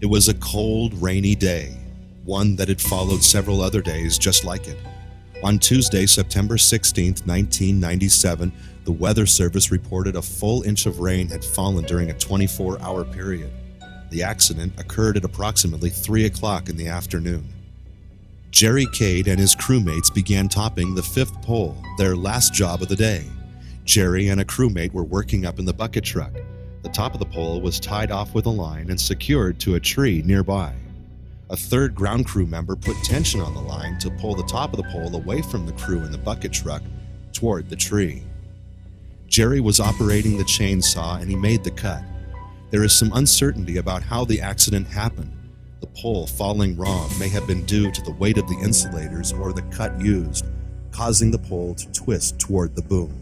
It was a cold, rainy day, one that had followed several other days just like it. On Tuesday, September 16, 1997, the Weather Service reported a full inch of rain had fallen during a 24-hour period. The accident occurred at approximately 3 o'clock in the afternoon. Jerry Cade and his crewmates began topping the fifth pole, their last job of the day. Jerry and a crewmate were working up in the bucket truck. The top of the pole was tied off with a line and secured to a tree nearby. A third ground crew member put tension on the line to pull the top of the pole away from the crew in the bucket truck toward the tree. Jerry was operating the chainsaw and he made the cut. There is some uncertainty about how the accident happened. The pole falling wrong may have been due to the weight of the insulators or the cut used, causing the pole to twist toward the boom.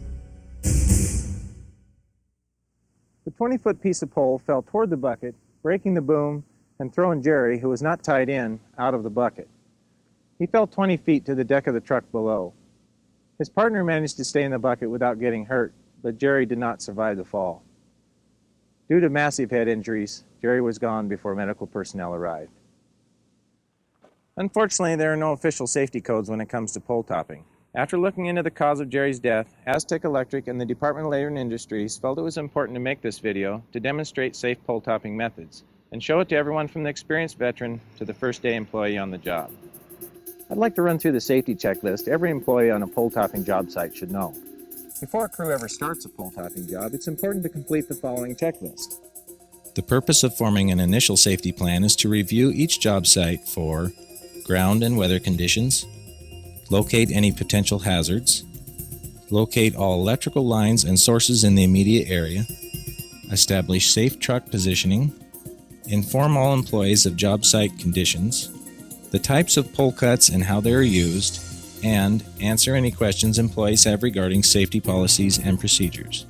The 20-foot piece of pole fell toward the bucket, breaking the boom and throwing Jerry, who was not tied in, out of the bucket. He fell 20 feet to the deck of the truck below. His partner managed to stay in the bucket without getting hurt, but Jerry did not survive the fall. Due to massive head injuries, Jerry was gone before medical personnel arrived. Unfortunately, there are no official safety codes when it comes to pole topping. After looking into the cause of Jerry's death, Aztec Electric and the Department of Labor and Industries felt it was important to make this video to demonstrate safe pole topping methods and show it to everyone from the experienced veteran to the first day employee on the job. I'd like to run through the safety checklist every employee on a pole topping job site should know. Before a crew ever starts a pole topping job, it's important to complete the following checklist. The purpose of forming an initial safety plan is to review each job site for ground and weather conditions, locate any potential hazards, locate all electrical lines and sources in the immediate area, establish safe truck positioning, inform all employees of job site conditions, the types of pole cuts and how they are used, and answer any questions employees have regarding safety policies and procedures.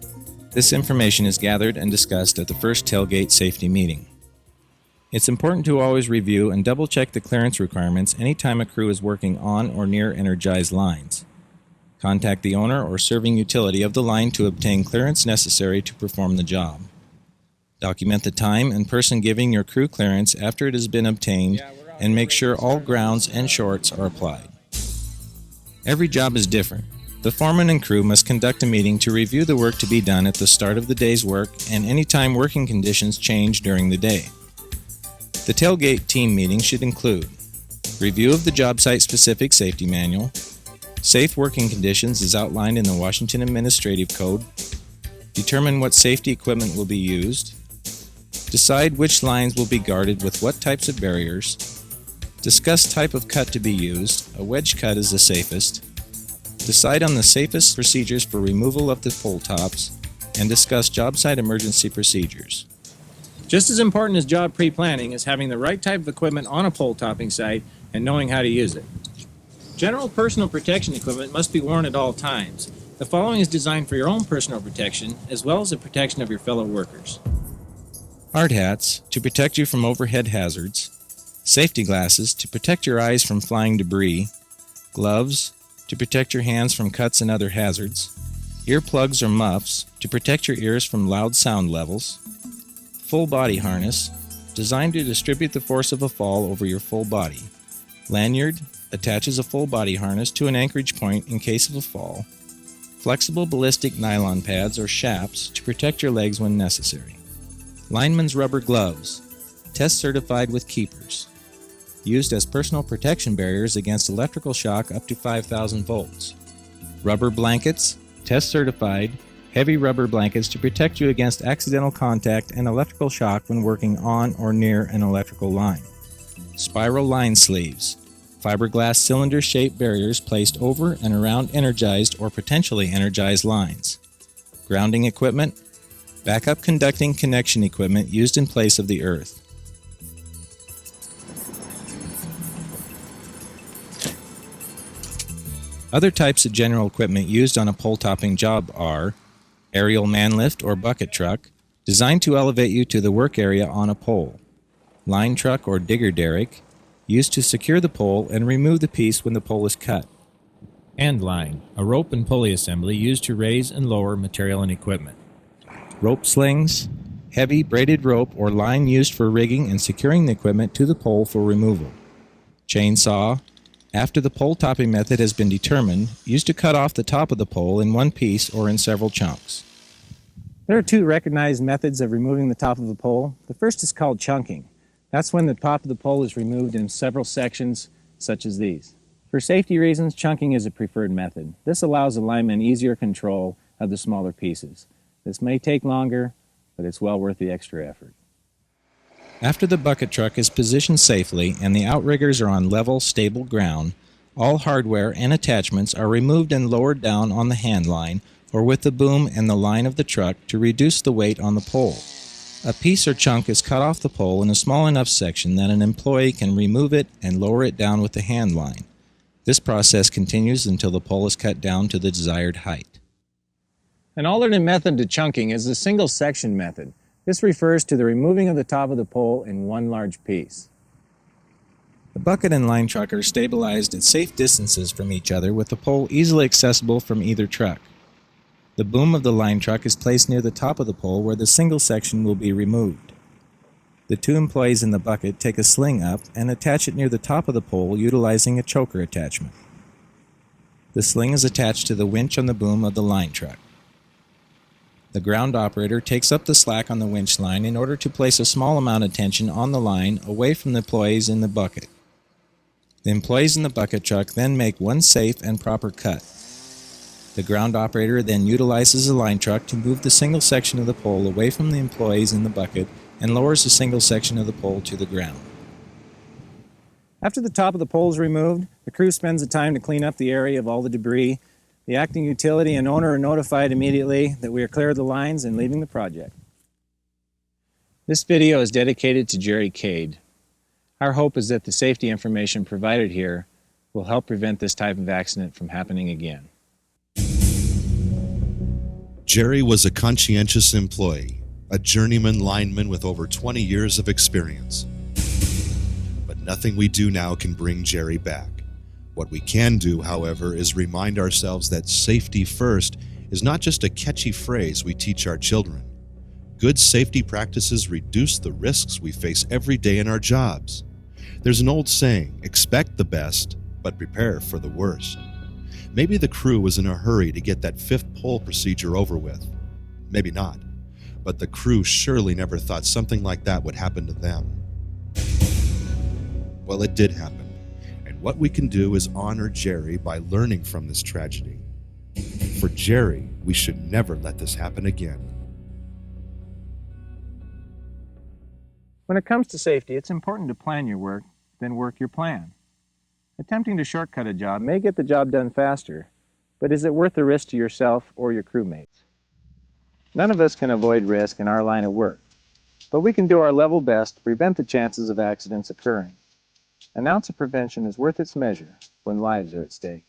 This information is gathered and discussed at the first tailgate safety meeting. It's important to always review and double-check the clearance requirements anytime a crew is working on or near energized lines. Contact the owner or serving utility of the line to obtain clearance necessary to perform the job. Document the time and person giving your crew clearance after it has been obtained, and make sure all grounds and shorts are applied. Every job is different. The foreman and crew must conduct a meeting to review the work to be done at the start of the day's work and anytime working conditions change during the day. The tailgate team meeting should include review of the job site specific safety manual, safe working conditions as outlined in the Washington Administrative Code, determine what safety equipment will be used, decide which lines will be guarded with what types of barriers, discuss type of cut to be used, a wedge cut is the safest, decide on the safest procedures for removal of the pole tops, and discuss job site emergency procedures. Just as important as job pre-planning is having the right type of equipment on a pole topping site and knowing how to use it. General personal protection equipment must be worn at all times. The following is designed for your own personal protection as well as the protection of your fellow workers. Hard hats to protect you from overhead hazards, safety glasses to protect your eyes from flying debris, gloves to protect your hands from cuts and other hazards, earplugs or muffs to protect your ears from loud sound levels, full body harness, designed to distribute the force of a fall over your full body. Lanyard attaches a full body harness to an anchorage point in case of a fall. Flexible ballistic nylon pads or shaps to protect your legs when necessary. Lineman's rubber gloves, test certified with keepers. Used as personal protection barriers against electrical shock up to 5,000 volts. Rubber blankets, test certified, heavy rubber blankets to protect you against accidental contact and electrical shock when working on or near an electrical line. Spiral line sleeves, fiberglass cylinder-shaped barriers placed over and around energized or potentially energized lines. Grounding equipment, backup conducting connection equipment used in place of the earth. Other types of general equipment used on a pole topping job are aerial man lift or bucket truck, designed to elevate you to the work area on a pole. Line truck or digger derrick, used to secure the pole and remove the piece when the pole is cut. End line, a rope and pulley assembly used to raise and lower material and equipment. Rope slings, heavy braided rope or line used for rigging and securing the equipment to the pole for removal. Chainsaw, after the pole topping method has been determined, used to cut off the top of the pole in one piece or in several chunks. There are two recognized methods of removing the top of a pole. The first is called chunking. That's when the top of the pole is removed in several sections, such as these. For safety reasons, chunking is a preferred method. This allows the lineman easier control of the smaller pieces. This may take longer, but it's well worth the extra effort. After the bucket truck is positioned safely and the outriggers are on level, stable ground, all hardware and attachments are removed and lowered down on the hand line or with the boom and the line of the truck to reduce the weight on the pole. A piece or chunk is cut off the pole in a small enough section that an employee can remove it and lower it down with the hand line. This process continues until the pole is cut down to the desired height. An alternate method to chunking is the single section method. This refers to the removing of the top of the pole in one large piece. The bucket and line truck are stabilized at safe distances from each other with the pole easily accessible from either truck. The boom of the line truck is placed near the top of the pole where the single section will be removed. The two employees in the bucket take a sling up and attach it near the top of the pole utilizing a choker attachment. The sling is attached to the winch on the boom of the line truck. The ground operator takes up the slack on the winch line in order to place a small amount of tension on the line away from the employees in the bucket. The employees in the bucket truck then make one safe and proper cut. The ground operator then utilizes the line truck to move the single section of the pole away from the employees in the bucket and lowers the single section of the pole to the ground. After the top of the pole is removed, the crew spends the time to clean up the area of all the debris. The acting utility and owner are notified immediately that we are clear of the lines and leaving the project. This video is dedicated to Jerry Cade. Our hope is that the safety information provided here will help prevent this type of accident from happening again. Jerry was a conscientious employee, a journeyman lineman with over 20 years of experience. But nothing we do now can bring Jerry back. What we can do, however, is remind ourselves that safety first is not just a catchy phrase we teach our children. Good safety practices reduce the risks we face every day in our jobs. There's an old saying, expect the best, but prepare for the worst. Maybe the crew was in a hurry to get that fifth pole procedure over with. Maybe not, but the crew surely never thought something like that would happen to them. Well, it did happen. What we can do is honor Jerry by learning from this tragedy. For Jerry, we should never let this happen again. When it comes to safety, it's important to plan your work, then work your plan. Attempting to shortcut a job may get the job done faster, but is it worth the risk to yourself or your crewmates? None of us can avoid risk in our line of work, but we can do our level best to prevent the chances of accidents occurring. An ounce of prevention is worth its measure when lives are at stake.